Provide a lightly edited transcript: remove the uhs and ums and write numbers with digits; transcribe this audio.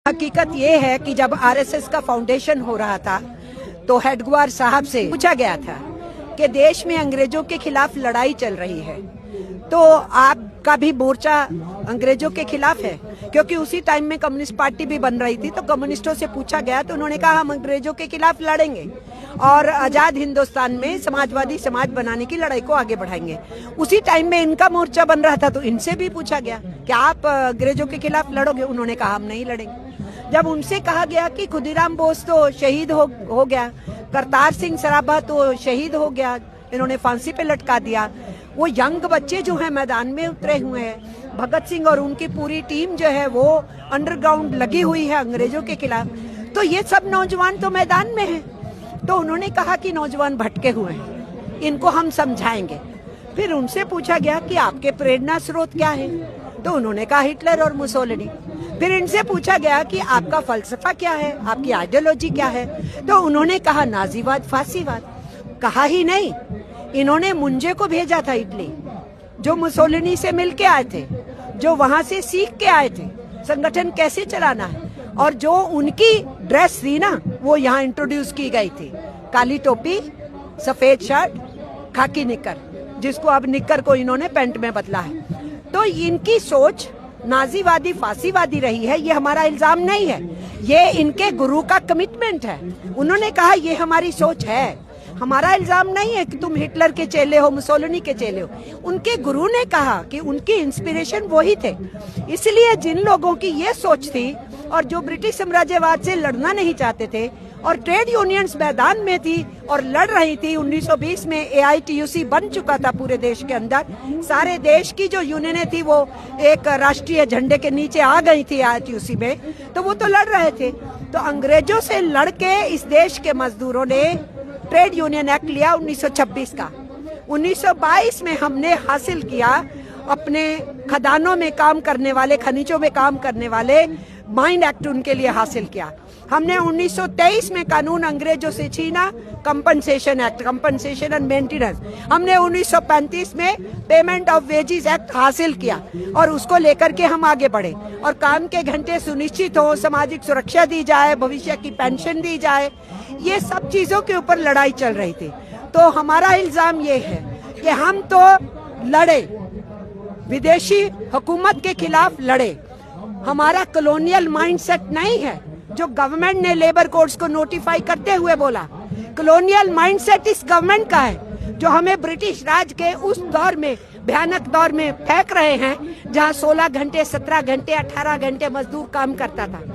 हकीकत ये है कि जब आरएसएस का फाउंडेशन हो रहा था तो हेडगेवार साहब से पूछा गया था कि देश में अंग्रेजों के खिलाफ लड़ाई चल रही है, तो आपका भी मोर्चा अंग्रेजों के खिलाफ है? क्योंकि उसी टाइम में कम्युनिस्ट पार्टी भी बन रही थी, तो कम्युनिस्टों से पूछा गया तो उन्होंने कहा हम अंग्रेजों के खिलाफ लड़ेंगे और आजाद हिंदुस्तान में समाजवादी समाज बनाने की लड़ाई को आगे बढ़ाएंगे। उसी टाइम में इनका मोर्चा बन रहा था, तो इनसे भी पूछा गया कि आप अंग्रेजों के खिलाफ लड़ोगे? उन्होंने कहा हम नहीं लड़ेंगे। जब उनसे कहा गया कि खुदीराम बोस तो शहीद हो गया, करतार सिंह सराभा तो शहीद हो गया, इन्होंने फांसी पे लटका दिया, वो यंग बच्चे जो हैं मैदान में उतरे हुए हैं, भगत सिंह और उनकी पूरी टीम जो है वो अंडरग्राउंड लगी हुई है अंग्रेजों के खिलाफ, तो ये सब नौजवान तो मैदान में हैं। तो उन्होंने कहा कि नौजवान भटके हुए हैं, इनको हम समझाएंगे। फिर उनसे पूछा गया कि आपके प्रेरणा स्रोत क्या है, तो उन्होंने कहा हिटलर और मुसोलिनी। फिर इनसे पूछा गया कि आपका फलसफा क्या है, आपकी आइडियोलॉजी क्या है, तो उन्होंने कहा नाजीवाद फासीवाद। कहा ही नहीं, इन्होंने मुंजे को भेजा था इटली, जो मुसोलिनी से मिल के आए थे, जो वहां से सीख के आए थे संगठन कैसे चलाना है, और जो उनकी ड्रेस थी ना वो यहाँ इंट्रोड्यूस की गई थी, काली टोपी, सफेद शर्ट, खाकी निक्कर, जिसको अब निक्कर को इन्होंने पैंट में बदला है। तो इनकी सोच नाजीवादी फासीवादी रही है, ये हमारा इल्जाम नहीं है, ये इनके गुरु का कमिटमेंट है। उन्होंने कहा ये हमारी सोच है, हमारा इल्जाम नहीं है कि तुम हिटलर के चेले हो, मुसोलिनी के चेले हो। उनके गुरु ने कहा कि उनकी इंस्पिरेशन वही थे। इसलिए जिन लोगों की ये सोच थी और जो ब्रिटिश साम्राज्यवाद से लड़ना नहीं चाहते थे और ट्रेड यूनियंस मैदान में थी और लड़ रही थी, 1920 में AITUC बन चुका था पूरे देश के अंदर, सारे देश की जो यूनियनें थी वो एक राष्ट्रीय झंडे के नीचे आ गई थी AITUC में, तो वो तो लड़ रहे थे। तो अंग्रेजों से लड़के इस देश के मजदूरों ने ट्रेड यूनियन एक्ट लिया 1926 का। 1922 में हमने हासिल किया अपने खदानों में काम करने वाले, खनिजों में काम करने वाले माइन एक्ट उनके लिए हासिल किया। हमने 1923 में कानून अंग्रेजों से छीना, compensation act, compensation and maintenance. हमने 1935 में पेमेंट ऑफ वेजेस एक्ट हासिल किया और उसको लेकर के हम आगे बढ़े और काम के घंटे सुनिश्चित हो, सामाजिक सुरक्षा दी जाए, भविष्य की पेंशन दी जाए, ये सब चीजों के ऊपर लड़ाई चल रही थी। तो हमारा इल्जाम ये है कि हम तो लड़े, विदेशी हुकूमत के खिलाफ लड़े, हमारा कॉलोनियल माइंडसेट नहीं है जो गवर्नमेंट ने लेबर कोड्स को नोटिफाई करते हुए बोला। कॉलोनियल माइंडसेट इस गवर्नमेंट का है जो हमें ब्रिटिश राज के उस दौर में, भयानक दौर में फेंक रहे हैं जहां 16 घंटे, 17 घंटे, 18 घंटे मजदूर काम करता था।